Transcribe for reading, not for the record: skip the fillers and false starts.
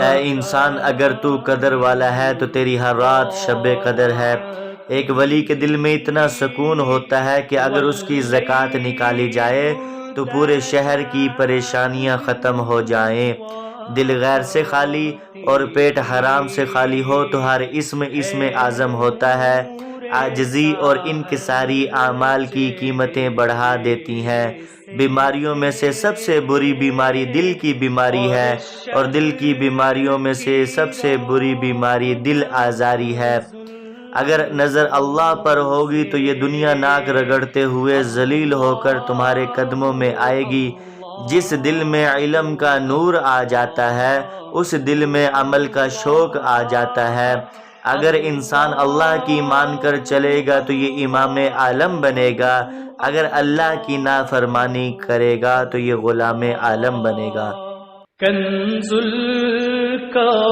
اے انسان، اگر تو قدر والا ہے تو تیری ہر رات شب قدر ہے۔ ایک ولی کے دل میں اتنا سکون ہوتا ہے کہ اگر اس کی زکوٰۃ نکالی جائے تو پورے شہر کی پریشانیاں ختم ہو جائیں۔ دل غیر سے خالی اور پیٹ حرام سے خالی ہو تو ہر اسم اعظم ہوتا ہے۔ عاجزی اور انکساری اعمال کی قیمتیں بڑھا دیتی ہیں۔ بیماریوں میں سے سب سے بری بیماری دل کی بیماری ہے، اور دل کی بیماریوں میں سے سب سے بری بیماری دل آزاری ہے۔ اگر نظر اللہ پر ہوگی تو یہ دنیا ناک رگڑتے ہوئے ذلیل ہو کر تمہارے قدموں میں آئے گی۔ جس دل میں علم کا نور آ جاتا ہے اس دل میں عمل کا شوق آ جاتا ہے۔ اگر انسان اللہ کی مان کر چلے گا تو یہ امام عالم بنے گا، اگر اللہ کی نافرمانی کرے گا تو یہ غلام عالم بنے گا۔ کنز الکرام